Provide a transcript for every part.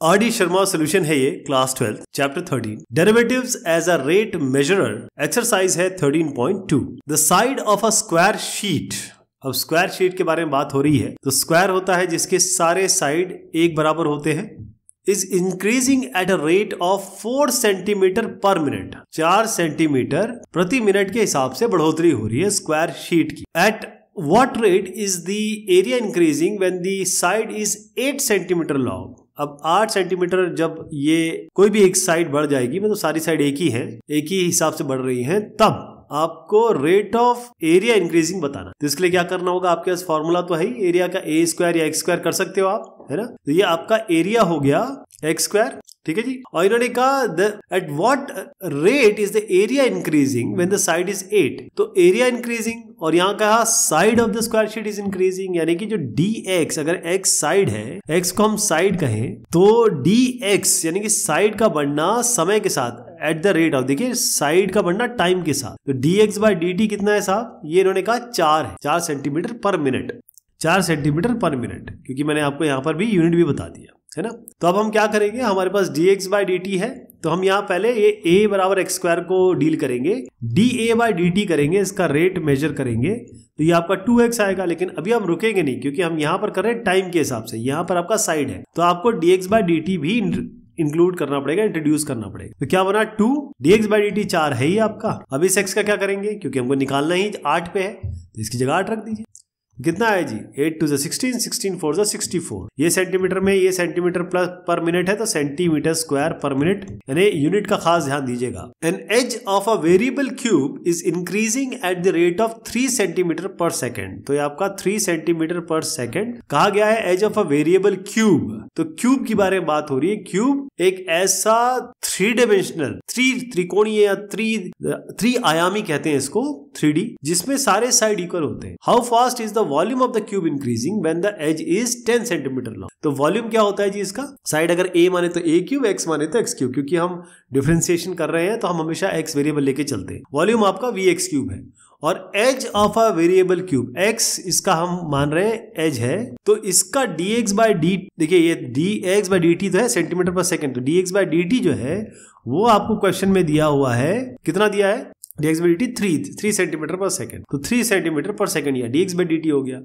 RD. Sharma solution है ये, class 12 chapter 13 derivatives as a rate measurer. Exercise है 13.2। The side of a square sheet. अब square sheet के बारे में बात हो रही है, तो स्क्वायर होता है जिसके सारे साइड एक बराबर होते हैं, is increasing at a rate of 4 centimetre per minute. 4 centimetre प्रति मिनट के हिसाब से बढ़ोतरी हो रही है स्क्वायर शीट की। At what rate is the area increasing when the side is 8 centimetre long. अब 8 सेंटीमीटर जब ये कोई भी एक साइड बढ़ जाएगी, मतलब सारी साइड एक ही है, एक ही हिसाब से बढ़ रही हैं, तब आपको रेट ऑफ एरिया इंक्रीजिंग बताना। तो इसके लिए क्या करना होगा, आपके पास फॉर्मूला तो है ही, एरिया का ए स्क्वायर या एक्स स्क्वायर कर सकते हो आप, है ना। तो ये आपका एरिया हो गया एक्स स्क्वायर, ठीक है जी। और इन्होंने कहा eight what rate is the area increasing when the side is 8। तो एरिया इंक्रीजिंग, और यहाँ कहा side of the square sheet is increasing, यानी कि जो dx, अगर x साइड है, x को हम साइड कहें, तो dx यानी कि साइड का बढ़ना समय के साथ एट द रेट ऑफ, देखिए साइड का बढ़ना टाइम के साथ, तो dx बाय dt कितना है साहब, ये इन्होंने कहा 4 है, 4 centimetre per minute, 4 centimetre per minute, क्योंकि मैंने आपको यहाँ पर भी यूनिट भी बता दिया है ना। तो अब हम क्या करेंगे, हमारे पास dx बाय dt है, तो हम यहाँ पहले ये a बराबर एक्स स्क्वायर को डील करेंगे, da बाय dt करेंगे, इसका रेट मेजर करेंगे, तो ये आपका 2x आएगा। लेकिन अभी हम रुकेंगे नहीं, क्योंकि हम यहाँ पर कर रहे हैं टाइम के हिसाब से, यहाँ पर आपका साइड है, तो आपको dx बाय dt भी इंक्लूड करना पड़ेगा, इंट्रोड्यूस करना पड़ेगा। तो क्या बना 2 dx बाय dt 4 है ही आपका। अब इस x का क्या करेंगे, क्योंकि हमको निकालना ही 8 पे है, तो इसकी जगह 8 रख दीजिए। कितना है जी, 8 to the 16, 16 4 the 64। ये सेंटीमीटर में, ये सेंटीमीटर प्लस पर मिनट है, तो सेंटीमीटर स्क्वायर पर मिनट, यानी यूनिट का खास ध्यान दीजिएगा। An edge of a variable cube is increasing at the rate of 3 centimetre per second. तो ये आपका 3 सेंटीमीटर पर सेकेंड कहा गया है edge of a variable cube. तो क्यूब की बारे में बात हो रही है। क्यूब एक ऐसा 3 डायमेंशनल, त्रिकोणीय या त्रिआयामी कहते हैं इसको, 3D, जिसमें सारे साइड इक्वल होते हैं। How fast is the volume of the cube increasing when the edge is 10 centimetre long. तो वॉल्यूम क्या होता है जी इसका, साइड अगर a माने तो a क्यूब, x माने तो x क्यूब, क्योंकि हम डिफरेंशिएशन कर रहे हैं तो हम हमेशा x वेरिएबल लेके चलते हैं। वॉल्यूम आपका vx क्यूब है, और edge of a variable cube x इसका हम मान रहे हैं एज है, तो इसका dx बाय dt, देखिए ये dx बाय dt तो है सेंटीमीटर पर सेकंड, तो dx बाय dt जो है वो आपको क्वेश्चन में दिया हुआ है, कितना दिया है, dx by dt 3 centimetre per second, तो 3 सेंटीमीटर पर सेकंड या dx बाई dt हो गया।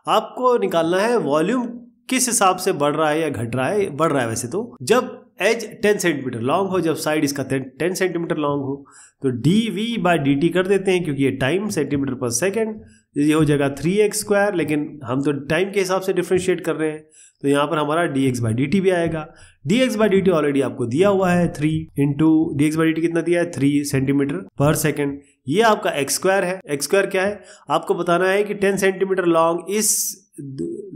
आपको निकालना है वॉल्यूम किस हिसाब से बढ़ रहा है या घट रहा है। बढ़ रहा है वैसे तो, जब एज 10 सेंटीमीटर लॉन्ग हो, जब साइड इसका 10 सेंटीमीटर लॉन्ग हो, तो dv बाई dt कर देते हैं, क्योंकि ये टाइम सेंटीमीटर पर सेकंड, ये हो जाएगा 3x स्क्वायर, लेकिन हम तो टाइम के हिसाब से डिफ्रेंशिएट कर रहे हैं, तो यहाँ पर हमारा dx बाई dt भी आएगा। dx बाई dt ऑलरेडी आपको दिया हुआ है 3 इंटू dx बाई dt कितना दिया है, 3 सेंटीमीटर पर सेकंड। ये आपका एक्स स्क्वायर है। एक्स स्क्वायर क्या है, आपको बताना है कि 10 सेंटीमीटर लॉन्ग इस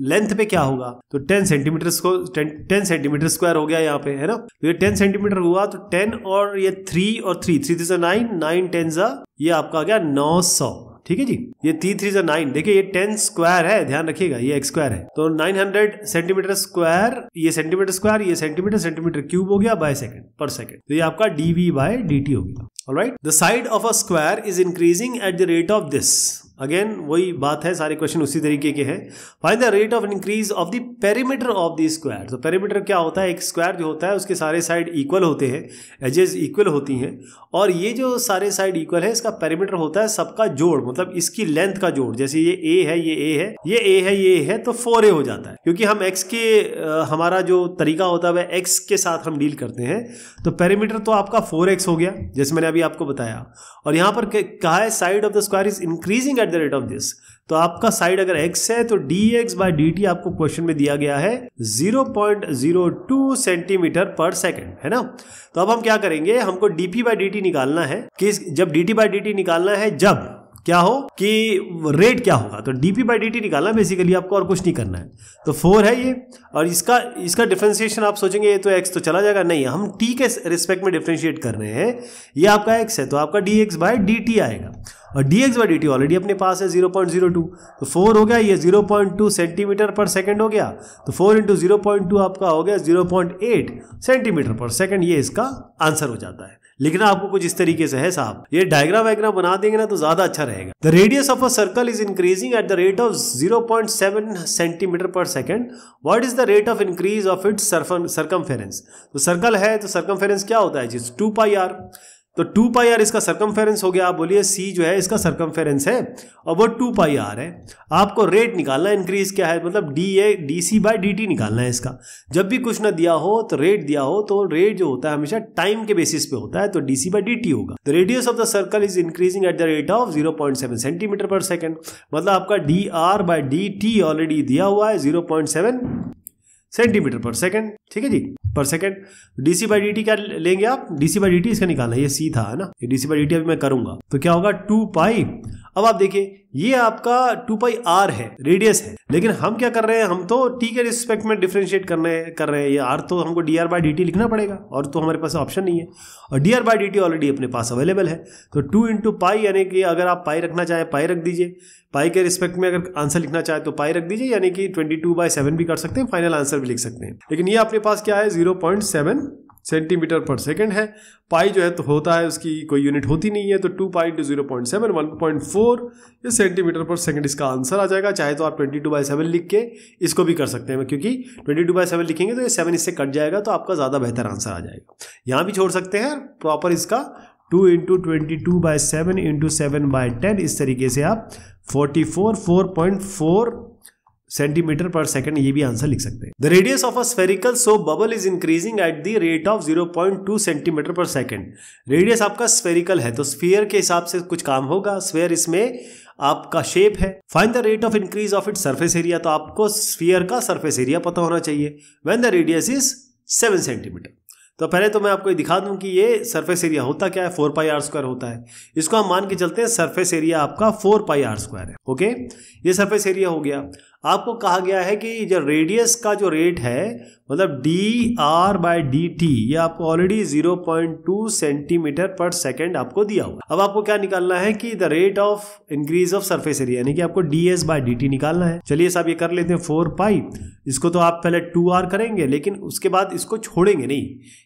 लेंथ पे क्या होगा, तो 10 सेंटीमीटर स्क्वायर हो गया यहाँ पे, है ना। तो ये 10 सेंटीमीटर हुआ, तो 10 और ये 3 और 3 3 9 9 10 ये आपका आ गया 900, ठीक है जी। ये 3 9, देखिए ये 10 स्क्वायर है, ध्यान रखिएगा, ये एक्स स्क्वायर है, तो 900 सेंटीमीटर स्क्वायर, ये सेंटीमीटर स्क्वायर, ये सेंटीमीटर क्यूब हो गया बाय सेकंड पर सेकंड, तो ये आपका dv बाय dt हो गया। Alright, the side of a square is increasing at the rate of this. Again वही बात है, सारे क्वेश्चन उसी तरीके के हैं। Find the rate of increase of the perimeter of the square. तो पेरीमीटर क्या होता है, एक स्क्वायर जो होता है उसके सारे साइड इक्वल होते हैं, एजेस इक्वल होती हैं, और ये जो सारे साइड इक्वल है, इसका पेरीमीटर होता है सबका जोड़, मतलब इसकी लेंथ का जोड़। जैसे ये a है, ये a है, ये a है, ये a है, तो 4a हो जाता है, क्योंकि हम x के हमारा जो तरीका होता है वह x के साथ हम डील करते हैं। तो पेरीमीटर तो आपका 4x हो गया, जैसे मैंने अभी आपको बताया। और यहाँ पर कहा है side of the square is increasing at the rate of this. तो आपका साइड अगर x है, तो dx बाय dt आपको क्वेश्चन में दिया गया है 0.02 सेंटीमीटर पर सेकंड, है ना। तो अब हम क्या करेंगे, हमको dp बाय dt निकालना है, कि जब dt बाय dt निकालना है, जब क्या हो कि रेट क्या होगा, तो dp बाई dt निकालना बेसिकली, आपको और कुछ नहीं करना है। तो 4 है ये, और इसका डिफरेंशिएशन आप सोचेंगे ये तो x तो चला जाएगा, नहीं, हम t के रिस्पेक्ट में डिफरेंशिएट कर रहे हैं। ये आपका x है, तो आपका dx बाई dt आएगा, और dx बाई dt ऑलरेडी अपने पास है 0.02, तो 4 हो गया, ये 0.2 सेंटीमीटर पर सेकंड हो गया, तो 4 इंटू 0.2 आपका हो गया 0.8 सेंटीमीटर पर सेकंड। ये इसका आंसर हो जाता है। लिखना आपको कुछ इस तरीके से है साहब, ये डायग्राम वायग्राम बना देंगे ना तो ज्यादा अच्छा रहेगा। The radius of a circle is increasing at the rate of 0.7 centimetre per second. What is the rate of increase of its circumference. तो सर्कल है तो सर्कमफेरेंस क्या होता है जी, 2 पाई आर। तो 2 पाई आर इसका सर्कमफेरेंस हो गया। आप बोलिए सी जो है इसका सर्कमफेरेंस है और वो 2 पाई आर है। आपको रेट निकालना है, इंक्रीज क्या है, मतलब D C by D T निकालना है इसका। जब भी कुछ ना दिया हो तो रेट दिया हो तो रेट जो होता है हमेशा टाइम के बेसिस पे होता है, तो D C by D T होगा। The radius of the circle is increasing at the rate of 0.7 centimetre per second. मतलब आपका D R by D T already दिया हुआ है 0.7 सेंटीमीटर पर सेकेंड, ठीक है जी, पर second. DC by D T क्या लेंगे आप, डीसी बाई डी टी इसका निकालना है, ये सी था है ना, ये डीसी बाई डी टी अभी मैं करूंगा तो क्या होगा 2 पाई। अब आप देखिए ये आपका 2 पाई आर है, रेडियस है, लेकिन हम क्या कर रहे हैं, हम तो टी के रिस्पेक्ट में डिफरेंशिएट कर रहे हैं। ये आर तो हमको D R by D T लिखना पड़ेगा और तो हमारे पास ऑप्शन नहीं है, और D R by D T already अपने पास अवेलेबल है। तो 2 इंटू पाई, यानी कि अगर आप पाई रखना चाहें पाई रख दीजिए, पाई के रिस्पेक्ट में अगर आंसर लिखना चाहे तो पाई रख दीजिए, यानी कि 22/7 भी कर सकते हैं, फाइनल आंसर भी लिख सकते हैं। लेकिन ये अपने पास क्या है 0.7 सेंटीमीटर पर सेकेंड है। पाई जो है तो होता है उसकी कोई यूनिट होती नहीं है, तो 2 पाई इंटू 0.7 1.4 ये सेंटीमीटर पर सेकेंड इसका आंसर आ जाएगा। चाहे तो आप 22/7 लिख के इसको भी कर सकते हैं, क्योंकि 22/7 लिखेंगे तो ये 7 इससे कट जाएगा तो आपका ज़्यादा बेहतर आंसर आ जाएगा। यहाँ भी छोड़ सकते हैं प्रॉपर इसका 2 इंटू 22/7 इंटू 7/10, इस तरीके से आप 4.4 सेंटीमीटर पर सेकंड ये भी आंसर लिख सकते हैं। The radius of a spherical soap bubble is increasing at the rate of 0.2 centimetre per second. Radius आपका स्फेरिकल है तो स्फीयर के हिसाब से कुछ काम होगा, स्फीयर इसमें आपका शेप है। Find the rate of increase of its surface area, तो आपको स्फीयर का सरफेस एरिया पता होना चाहिए when the radius is 7 centimetre. तो पहले तो मैं आपको दिखा दूं कि ये सरफेस एरिया होता क्या है, 4 पाई आर स्क्वायर होता है। इसको हम मान के चलते हैं सरफेस एरिया आपका 4 पाई आर स्क्वायर है। ओके, ये सरफेस एरिया हो गया। आपको कहा गया है कि जो रेडियस का जो रेट है मतलब D R by D T, ये आपको ऑलरेडी 0.2 सेंटीमीटर पर सेकेंड आपको दिया हुआ। अब आपको क्या निकालना है कि the rate of increase of surface area, यानी कि आपको D S by D T निकालना है। चलिए साहब ये कर लेते हैं 4 पाई। इसको तो आप पहले 2r करेंगे, लेकिन उसके बाद इसको छोड़ेंगे नहीं।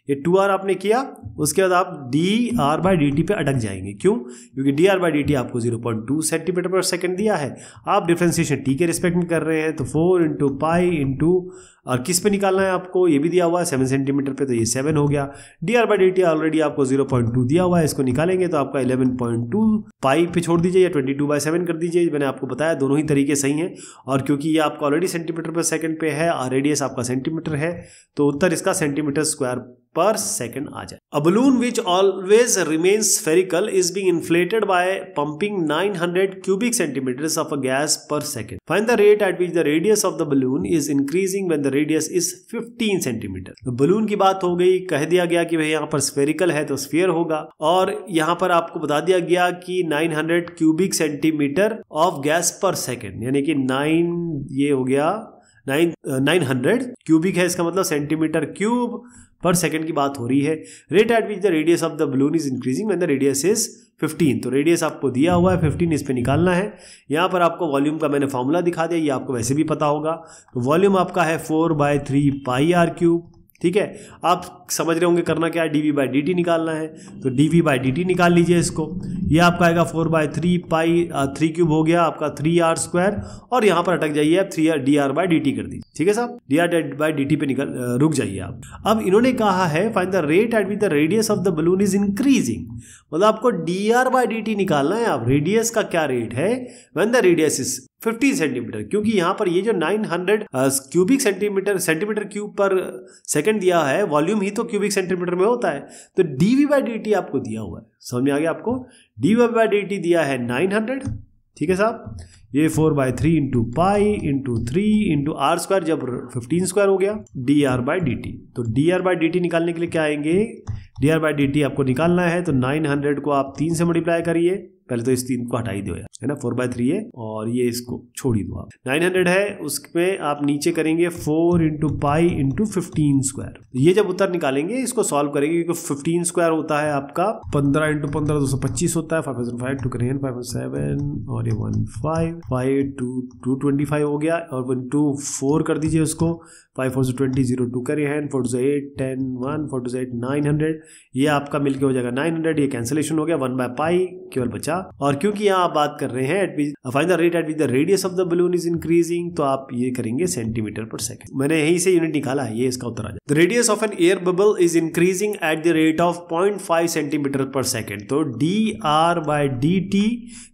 ये 2r आपने किया, उसके बाद आप D R by D T पे अटक जाएंगे। क्यों? क्योंकि D R by D T आपको 0.2 सेंटीमीटर पर सेकेंड दिया है। आप डिफ्रेंसिएशन टी के रिस्पेक्ट में कर रहे हैं, तो 4 इंटू पाई इंटू, और किस पे निकालना है आपको, ये भी दिया हुआ है 7 सेंटीमीटर पे, तो ये 7 हो गया। D R by D T already आपको 0.2 दिया हुआ है, इसको निकालेंगे तो आपका 11.2 पाई पे छोड़ दीजिए या 22/7 कर दीजिए। मैंने आपको बताया दोनों ही तरीके सही हैं, और क्योंकि ये आपका ऑलरेडी सेंटीमीटर पर सेकंड पे है और रेडियस आपका सेंटीमीटर है, तो उत्तर इसका सेंटीमीटर स्क्वायर पर सेकंड आ जाए। A balloon which always remains spherical is being inflated by pumping 900 cubic centimeters of a gas per second. Find the rate at which the radius of the balloon is increasing when the radius is 15 centimeter. तो balloon की बात हो गई, कह दिया गया कि भाई यहाँ पर स्फेरिकल है तो स्फीयर होगा, और यहाँ पर आपको बता दिया गया कि 900 क्यूबिक सेंटीमीटर ऑफ गैस पर सेकेंड, यानी कि 9 ये हो गया 900 क्यूबिक है, इसका मतलब सेंटीमीटर क्यूब पर सेकंड की बात हो रही है। Rate at which the radius of the balloon is increasing when the radius is 15, तो रेडियस आपको दिया हुआ है 15, इस पे निकालना है। यहाँ पर आपको वॉल्यूम का मैंने फॉर्मूला दिखा दिया, ये आपको वैसे भी पता होगा। तो वॉल्यूम आपका है 4/3 पाई आर क्यूब, ठीक है। आप समझ रहे होंगे करना क्या है, D V by D T निकालना है, तो D V by D T निकाल लीजिए इसको। ये आपका आएगा 4/3 पाई 3 क्यूब हो गया आपका 3r स्क्वायर, और यहाँ पर अटक जाइए आप 3r D R by D T कर दीजिए, ठीक है साहब। D R by D T पे रुक जाइए आप। अब इन्होंने कहा है find the rate at which the radius of the balloon is increasing, मतलब आपको D R by D T निकालना है। आप रेडियस का क्या रेट है when the radius is 15 centimetre, क्योंकि यहाँ पर ये जो 900 क्यूबिक सेंटीमीटर क्यूब पर सेकंड दिया है, वॉल्यूम ही तो क्यूबिक सेंटीमीटर में होता है, तो D V by D T आपको दिया हुआ है। समझ में आ गया आपको, D V by D T दिया है 900, ठीक है साहब। ये 4/3 into pi into 3 into R square, जब 15 स्क्वायर हो गया D R by D T. तो D R by D T निकालने के लिए क्या आएंगे, D R by D T आपको निकालना है, तो 900 को आप 3 से मल्टीप्लाई करिए पहले तो इस 3 को हटा ही दो यार, है ना, 4/3 है और ये इसको छोड़ ही दो आप। 900 है, उसमें आप नीचे करेंगे 4 × पाई × 15 स्क्वायर। ये जब उत्तर निकालेंगे इसको सॉल्व करेंगे क्योंकि 15 स्क्वायर होता है आपका 15 × 15 225 होता है। 5005 2 करेंगे 507 और ये 15 5 225 हो गया और 1 2 4 कर दीजिए उसको। 5 4 20 0 2 करिए हैं 4 2 8 10 1 4 2 8 900। ये आपका मिलके हो जाएगा 900। ये कैंसिलेशन हो गया 1/पाई केवल बचा। और क्योंकि यहाँ आप बात कर रहे हैं find the rate at which the radius of the balloon is increasing, तो आप ये करेंगे सेंटीमीटर पर सेकंड। मैंने यहीं से यूनिट निकाला है, ये इसका उत्तर आ जाए। The radius of an air bubble is increasing at the rate of 0.5 centimetre per second. तो dr/dt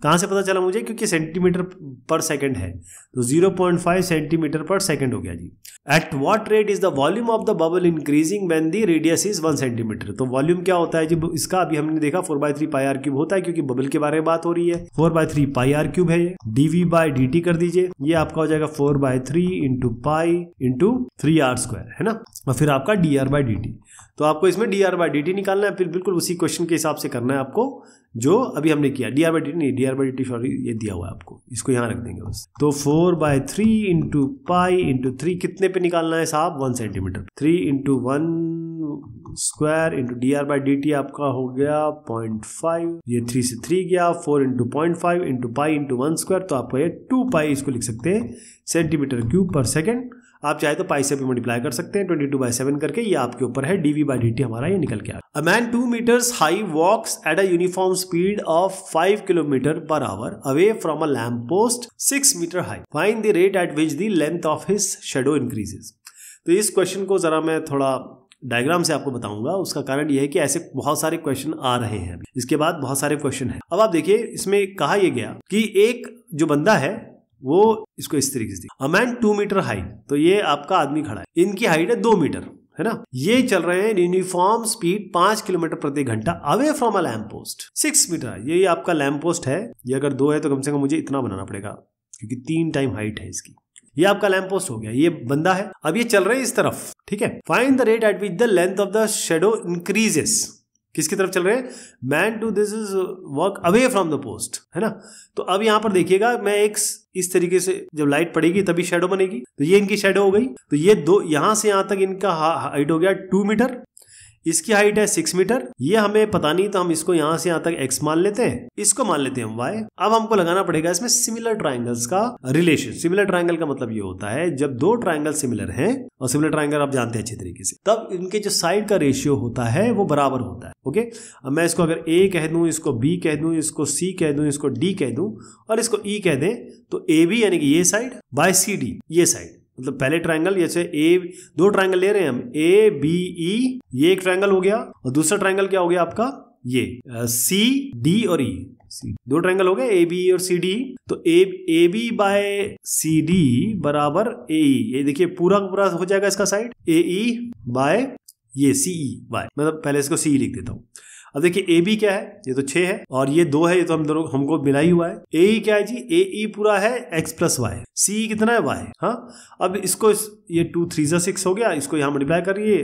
कहां से पता चला मुझे, क्योंकि सेंटीमीटर पर सेकंड है तो 0.5 सेंटीमीटर पर सेकंड हो गया जी। At what rate is the volume of the bubble increasing when the radius is 1 centimetre. तो वॉल्यूम क्या होता है जी इसका, अभी हमने देखा 4/3 पाई r क्यूब होता है क्योंकि बबल के बारे में बात हो रही है। 4/3 पाई r क्यूब है ये। dv/dt कर दीजिए, ये आपका हो जाएगा 4/3 × पाई × 3r², है ना, और फिर आपका dr/dt। तो आपको इसमें dr/dt निकालना है, फिर बिल्कुल उसी क्वेश्चन के हिसाब से करना है आपको जो अभी हमने किया। dr/dt नहीं, dr/dt सॉरी ये दिया हुआ है आपको, इसको यहाँ रख देंगे बस। तो 4/3 × पाई × 3 कितने पे निकालना है साहब, 1 सेंटीमीटर। 3 × 1 स्क्वायर × dr/dt आपका हो गया 0.5, ये 3 से 3 गया, 4 × 0.5 × पाई × 1 स्क्वायर, तो आपको ये 2 पाई इसको लिख सकते हैं सेंटीमीटर क्यूब पर सेकेंड। आप चाहे तो पाई से भी मल्टीप्लाई कर सकते हैं 22/7 करके, ये आपके ऊपर है। dv/dt हमारा ये निकल के आ गया। A man 2 meters high walks at a uniform speed of 5 km/h away from a lamp post 6 meter high. Find the rate at which the length of his shadow increases. तो इस क्वेश्चन को जरा मैं थोड़ा डायग्राम से आपको बताऊंगा। उसका कारण यह है कि ऐसे बहुत सारे क्वेश्चन आ रहे हैं, इसके बाद बहुत सारे क्वेश्चन हैं। अब आप देखिए इसमें कहा यह गया कि एक जो बंदा है वो इसको इस तरीके से, अ मैन 2 meter हाई, तो ये आपका आदमी खड़ा है, इनकी हाइट है 2 मीटर, है ना, ये चल रहे हैं यूनिफॉर्म स्पीड 5 किलोमीटर प्रति घंटा away from a lamp post 6 metre. ये आपका लैम्प पोस्ट है, ये अगर 2 है तो कम से कम मुझे इतना बनाना पड़ेगा क्योंकि 3 टाइम हाइट है इसकी। ये आपका लैम्प पोस्ट हो गया, ये बंदा है, अब ये चल रहे हैं इस तरफ, ठीक है। Find the rate at which the length of the shadow increases. किसकी तरफ चल रहे हैं, man to this is work away from the post, है ना। तो अब यहां पर देखिएगा, मैं एक इस तरीके से जब लाइट पड़ेगी तभी शैडो बनेगी, तो ये इनकी शैडो हो गई। तो ये दो यहां से यहां तक इनका हाइट हो गया 2 मीटर, इसकी हाइट है 6 मीटर। ये हमें पता नहीं तो हम इसको यहां से यहां तक x मान लेते हैं, इसको मान लेते हैं हम y। अब हमको लगाना पड़ेगा इसमें सिमिलर ट्राइंगल्स का रिलेशन। सिमिलर ट्राइंगल का मतलब ये होता है जब 2 ट्राइंगल सिमिलर हैं, और सिमिलर ट्राइंगल आप जानते हैं अच्छे तरीके से, तब इनके जो साइड का रेशियो होता है वो बराबर होता है। ओके, अब मैं इसको अगर a कह दूं, इसको b कह दूं, इसको c कह दूं, इसको d कह दूं और इसको e कह दें, तो ab यानी कि ये साइड बाय CD ये साइड, मतलब पहले ट्रायंगल जैसे दो ट्रायंगल ले रहे हैं हम, ए बी ई, ये एक ट्रायंगल हो गया, और दूसरा ट्रायंगल क्या हो गया आपका, ये सी डी और ई, दो ट्रायंगल हो गए ए बी और सी डी। तो A B by C D बराबर ए ई, ये देखिए पूरा पूरा हो जाएगा इसका साइड, ए ई बाय ये सी ई बाय, मतलब पहले इसको सी लिख देता हूं। अब देखिए ए बी क्या है, ये तो 6 है और ये 2 है, ये तो हम दोनों हमको मिला ही हुआ है। ए ई क्या है जी, ए ई पूरा है x प्लस वाई, सी कितना है y। हाँ, अब इसको ये 2 3 6 हो गया, इसको यहाँ मल्टीप्लाई करिए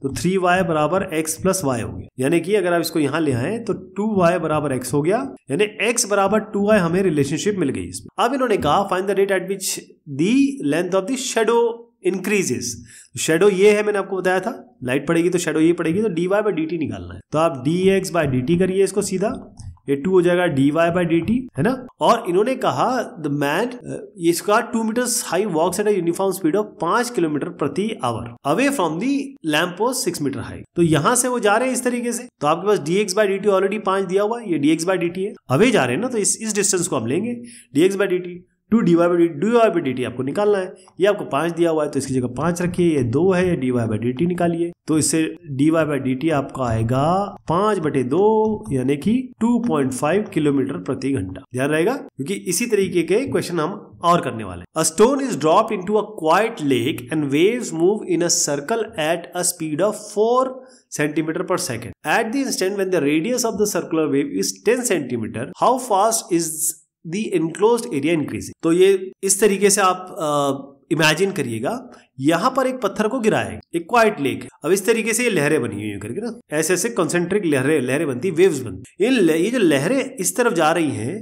तो 3y बराबर x प्लस वाई हो गया। यानी कि अगर आप इसको यहाँ ले आए तो 2y बराबर x हो गया, यानी x बराबर 2y हमें रिलेशनशिप मिल गई इसमें। अब इन्होंने कहा find the rate at which the length of the shadow increases. Shadow ये है, मैंने आपको बताया था लाइट पड़ेगी तो शैडो ये पड़ेगी, तो dy बाई dt निकालना है। तो आप dx बाई dt करिए इसको सीधा, ये 2 हो जाएगा dy बाई dt, है ना। और इन्होंने कहा द मैन इसका 2 metres high walks at a uniform speed of 5 kilometre प्रति hour away from the lamp post 6 metre high. तो यहां से वो जा रहे हैं इस तरीके से, तो आपके पास dx बाई dt ऑलरेडी 5 दिया हुआ है, ये dx बाई dt है, अवे जा रहे हैं ना, तो इस डिस्टेंस को हम लेंगे dx by dt, 2 dy by dt आपको निकालना है। ये आपको 5 दिया हुआ है तो इसकी जगह 5 रखिए, ये 2 है, ये dy बाई dt निकालिए, तो इससे dy बाई dt आपका आएगा 5/2 यानी कि 2.5 किलोमीटर प्रति घंटा। ध्यान रहेगा क्योंकि इसी तरीके के क्वेश्चन हम और करने वाले हैं। A stone is dropped into a quite lake and waves move in a circle at a speed of 4 centimetre per second. At the instant when the radius of the circular wave is 10 centimetre, how fast is the enclosed area increasing. तो ये इस तरीके से आप imagine करिएगा यहां पर एक पत्थर को गिराया है, एक क्वाइट लेक। अब इस तरीके से ये लहरें बनी हुई है करके ना, ऐसे ऐसे कॉन्सेंट्रिक लहरें बनती, वेव्स बनती। ये जो लहरें इस तरफ जा रही हैं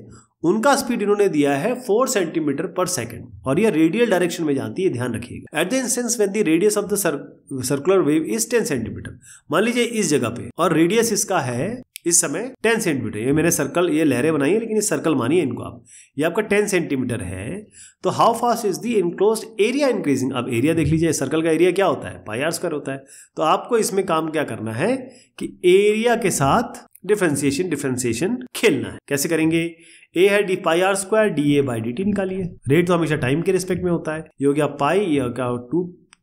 उनका स्पीड इन्होंने दिया है 4 सेंटीमीटर पर सेकंड, और ये रेडियल डायरेक्शन में जाती है, ध्यान रखिएगा। At the instance when the radius of the circular wave is 10 centimetre, मान लीजिए इस जगह पे, और रेडियस इसका है इस समय 10 सेंटीमीटर। ये मैंने सर्कल, ये लहरें बनाई है लेकिन ये सर्कल मानिए इनको आप, ये आपका 10 सेंटीमीटर है। तो how fast is the enclosed area increasing. अब एरिया देख लीजिए, सर्कल का एरिया क्या होता है, पाई आर स्क्वायर होता है। तो आपको इसमें काम क्या करना है कि एरिया के साथ डिफरेंशिएशन खेलना है। कैसे करेंगे, ए है D pi R square D A by D T निकालिए। रेट तो हमेशा टाइम के रिस्पेक्ट में होता है, ये हो गया पाई, ये क्या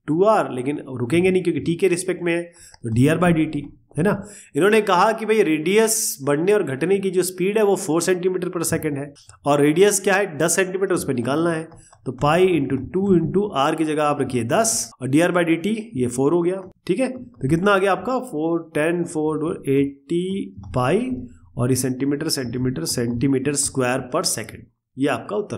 2r, लेकिन रुकेंगे नहीं क्योंकि टी के रिस्पेक्ट में है, तो D R by D T है ना। इन्होंने कहा कि भाई रेडियस बढ़ने और घटने की जो स्पीड है वो 4 सेंटीमीटर पर सेकंड है, और रेडियस क्या है 10 सेंटीमीटर, उस पर निकालना है। तो पाई इंटू 2 इंटू आर की जगह आप रखिए 10, और D R by D T ये 4 हो गया। ठीक है, तो कितना आ गया आपका 4 10 4 80 पाई, और ये सेंटीमीटर सेंटीमीटर सेंटीमीटर स्क्वायर पर सेकंड, ये आपका उत्तर होगा।